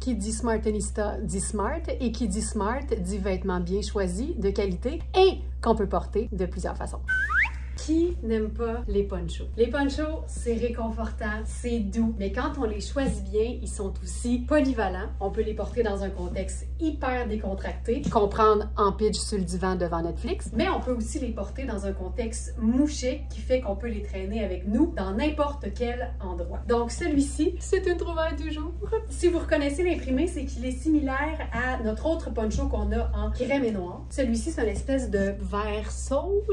qui dit Smartenista dit smart, et qui dit smart dit vêtements bien choisis, de qualité, et qu'on peut porter de plusieurs façons. Qui n'aime pas les ponchos? Les ponchos, c'est réconfortant, c'est doux, mais quand on les choisit bien, ils sont aussi polyvalents. On peut les porter dans un contexte hyper décontracté, qu'on prenne en pitch sur le divan devant Netflix, mais on peut aussi les porter dans un contexte mouché qui fait qu'on peut les traîner avec nous dans n'importe quel endroit. Donc celui-ci, c'est une trouvaille du jour. Si vous reconnaissez l'imprimé, c'est qu'il est similaire à notre autre poncho qu'on a en crème et noir. Celui-ci, c'est une espèce de vert sauge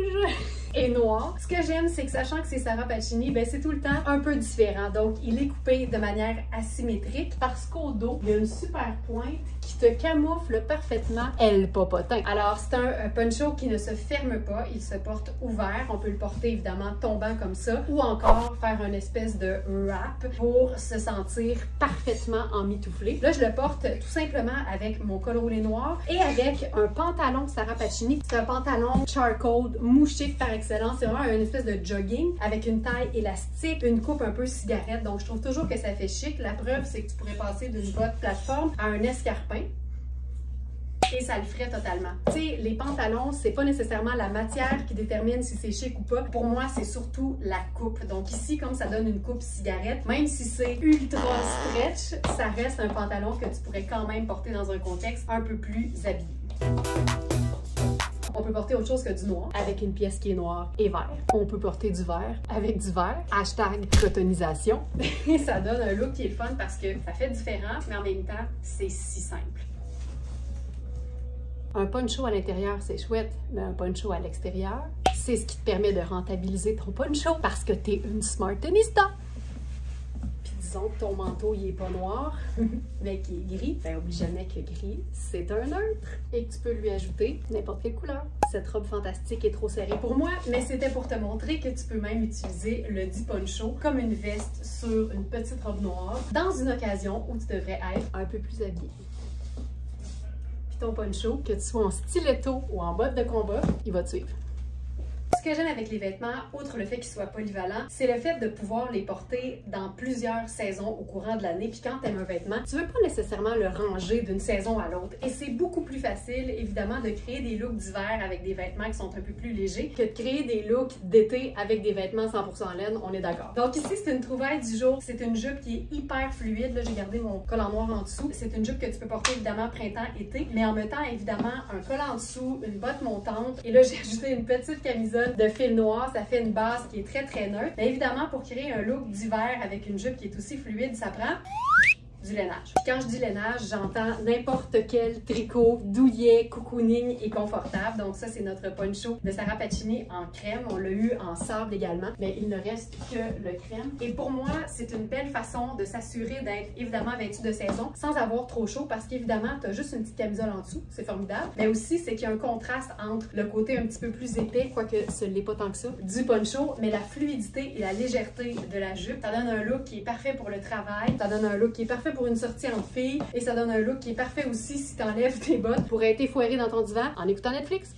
et noir. Ce que j'aime, c'est que sachant que c'est Sarah Pacini, ben c'est tout le temps un peu différent. Donc, il est coupé de manière asymétrique parce qu'au dos, il y a une super pointe qui te camoufle parfaitement le popotin. Alors, c'est un poncho qui ne se ferme pas, il se porte ouvert. On peut le porter évidemment tombant comme ça ou encore faire une espèce de wrap pour se sentir parfaitement emmitouflé. Là, je le porte tout simplement avec mon col roulé noir et avec un pantalon Sarah Pacini. C'est un pantalon charcoal mouché par excellence. C'est vraiment une espèce de jogging avec une taille élastique, une coupe un peu cigarette. Donc, je trouve toujours que ça fait chic. La preuve, c'est que tu pourrais passer d'une botte plateforme à un escarpin. Et ça le ferait totalement. Tu sais, les pantalons, c'est pas nécessairement la matière qui détermine si c'est chic ou pas. Pour moi, c'est surtout la coupe. Donc ici, comme ça donne une coupe cigarette, même si c'est ultra stretch, ça reste un pantalon que tu pourrais quand même porter dans un contexte un peu plus habillé. On peut porter autre chose que du noir avec une pièce qui est noire et vert. On peut porter du vert avec du vert. Hashtag cotonisation. Et ça donne un look qui est fun parce que ça fait différent, mais en même temps, c'est si simple. Un poncho à l'intérieur, c'est chouette, mais un poncho à l'extérieur, c'est ce qui te permet de rentabiliser ton poncho parce que t'es une Smartenista. Puis disons que ton manteau, il est pas noir, mais qu'il est gris. Ben, oublie jamais que gris, c'est un neutre et que tu peux lui ajouter n'importe quelle couleur. Cette robe fantastique est trop serrée pour moi, mais c'était pour te montrer que tu peux même utiliser le dit poncho comme une veste sur une petite robe noire dans une occasion où tu devrais être un peu plus habillée. Ton poncho, que tu sois en stiletto ou en botte de combat, il va te suivre. Ce que j'aime avec les vêtements, outre le fait qu'ils soient polyvalents, c'est le fait de pouvoir les porter dans plusieurs saisons au courant de l'année. Puis quand tu aimes un vêtement, tu veux pas nécessairement le ranger d'une saison à l'autre. Et c'est beaucoup plus facile, évidemment, de créer des looks d'hiver avec des vêtements qui sont un peu plus légers que de créer des looks d'été avec des vêtements 100% laine, on est d'accord. Donc ici, c'est une trouvaille du jour. C'est une jupe qui est hyper fluide. Là, j'ai gardé mon col en noir en dessous. C'est une jupe que tu peux porter évidemment printemps-été, mais en mettant évidemment un col en dessous, une botte montante. Et là, j'ai ajouté une petite camisole de fil noir, ça fait une base qui est très neutre. Mais évidemment, pour créer un look d'hiver avec une jupe qui est aussi fluide, ça prend du lainage. Puis quand je dis lainage, j'entends n'importe quel tricot, douillet, cocooning et confortable. Donc ça, c'est notre poncho de Sarah Pacini en crème. On l'a eu en sable également, mais il ne reste que le crème. Et pour moi, c'est une belle façon de s'assurer d'être évidemment vêtu de saison sans avoir trop chaud parce qu'évidemment, tu as juste une petite camisole en dessous, c'est formidable. Mais aussi, c'est qu'il y a un contraste entre le côté un petit peu plus épais, quoique ce n'est pas tant que ça, du poncho, mais la fluidité et la légèreté de la jupe. Ça donne un look qui est parfait pour le travail, ça donne un look qui est parfait pour une sortie entre filles et ça donne un look qui est parfait aussi si tu enlèves tes bottes pour être foiré dans ton divan en écoutant Netflix.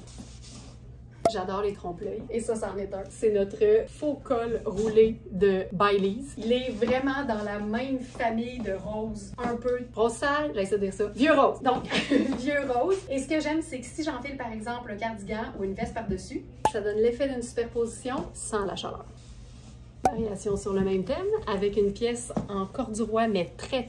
J'adore les trompe-l'œil et ça, c'en est un. C'est notre faux col roulé de Baileys. Il est vraiment dans la même famille de rose, un peu rose sale, j'essaie de dire ça, vieux rose. Donc, vieux rose. Et ce que j'aime, c'est que si j'enfile par exemple un cardigan ou une veste par-dessus, ça donne l'effet d'une superposition sans la chaleur. Variation sur le même thème, avec une pièce en corduroy, mais très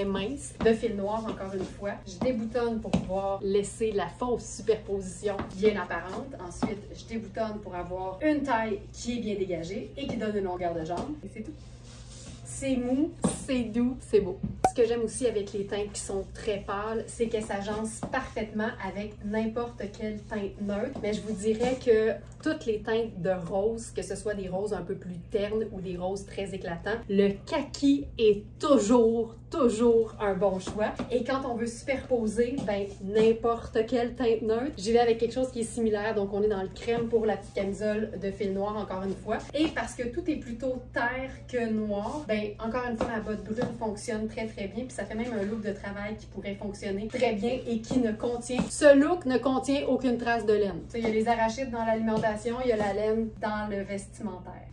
mince, de fil noir encore une fois. Je déboutonne pour pouvoir laisser la fausse superposition bien apparente. Ensuite, je déboutonne pour avoir une taille qui est bien dégagée et qui donne une longueur de jambe. Et c'est tout. C'est mou, c'est doux, c'est beau. Ce que j'aime aussi avec les teintes qui sont très pâles, c'est qu'elles s'agencent parfaitement avec n'importe quelle teinte neutre. Mais je vous dirais que toutes les teintes de rose, que ce soit des roses un peu plus ternes ou des roses très éclatants, le kaki est toujours un bon choix. Et quand on veut superposer, ben n'importe quelle teinte neutre, j'y vais avec quelque chose qui est similaire. Donc on est dans le crème pour la petite camisole de fil noir encore une fois. Et parce que tout est plutôt terre que noir, ben encore une fois ma botte brune fonctionne très bien. Puis ça fait même un look de travail qui pourrait fonctionner très bien et qui ne contient, ce look ne contient aucune trace de laine. Il y a les arachides dans l'alimentation, il y a la laine dans le vestimentaire.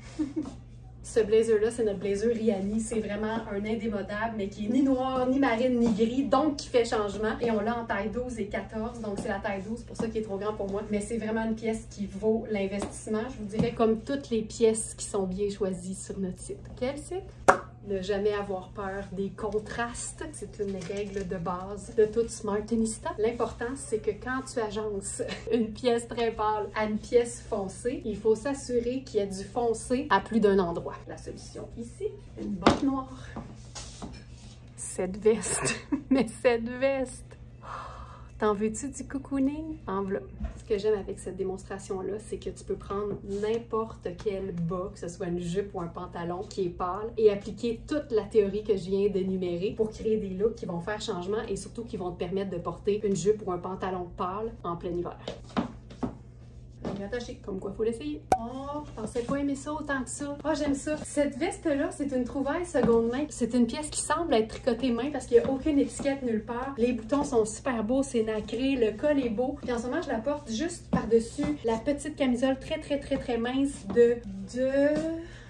Ce blazer-là, c'est notre blazer Rihanni. C'est vraiment un indémodable, mais qui est ni noir, ni marine, ni gris, donc qui fait changement. Et on l'a en taille 12 et 14, donc c'est la taille 12, pour ça qu'il est trop grand pour moi. Mais c'est vraiment une pièce qui vaut l'investissement, je vous dirais, comme toutes les pièces qui sont bien choisies sur notre site. Quel site? Ne jamais avoir peur des contrastes. C'est une règle de base de toute Smartenista. L'important, c'est que quand tu agences une pièce très pâle à une pièce foncée, il faut s'assurer qu'il y a du foncé à plus d'un endroit. La solution ici, une botte noire. Cette veste, mais cette veste! T'en veux-tu du cocooning? Enveloppe. Ce que j'aime avec cette démonstration-là, c'est que tu peux prendre n'importe quel bas, que ce soit une jupe ou un pantalon qui est pâle, et appliquer toute la théorie que je viens d'énumérer pour créer des looks qui vont faire changement et surtout qui vont te permettre de porter une jupe ou un pantalon pâle en plein hiver. Attaché, comme quoi faut l'essayer. Oh, je pensais pas aimer ça autant que ça. Oh, j'aime ça. Cette veste-là, c'est une trouvaille seconde main. C'est une pièce qui semble être tricotée main parce qu'il n'y a aucune étiquette nulle part. Les boutons sont super beaux, c'est nacré, le col est beau. Puis en ce moment, je la porte juste par-dessus la petite camisole très mince de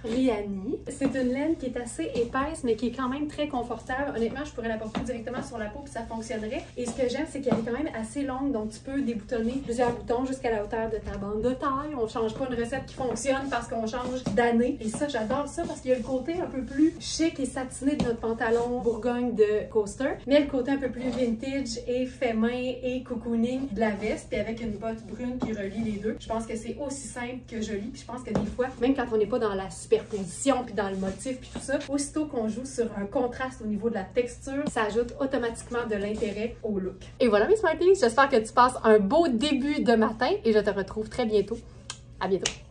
Rihanni. C'est une laine qui est assez épaisse, mais qui est quand même très confortable. Honnêtement, je pourrais la porter directement sur la peau puis ça fonctionnerait. Et ce que j'aime, c'est qu'elle est quand même assez longue, donc tu peux déboutonner plusieurs boutons jusqu'à la hauteur de ta bande de taille. On change pas une recette qui fonctionne parce qu'on change d'année. Et ça, j'adore ça parce qu'il y a le côté un peu plus chic et satiné de notre pantalon Bourgogne de coaster, mais le côté un peu plus vintage et fait main et cocooning de la veste, puis avec une botte brune qui relie les deux. Je pense que c'est aussi simple que joli, puis je pense que des fois, même quand on n'est pas dans la superposition, puis dans le motif, puis tout ça, aussitôt qu'on joue sur un contraste au niveau de la texture, ça ajoute automatiquement de l'intérêt au look. Et voilà mes Smarties, j'espère que tu passes un beau début de matin et je te retrouve très bientôt. À bientôt!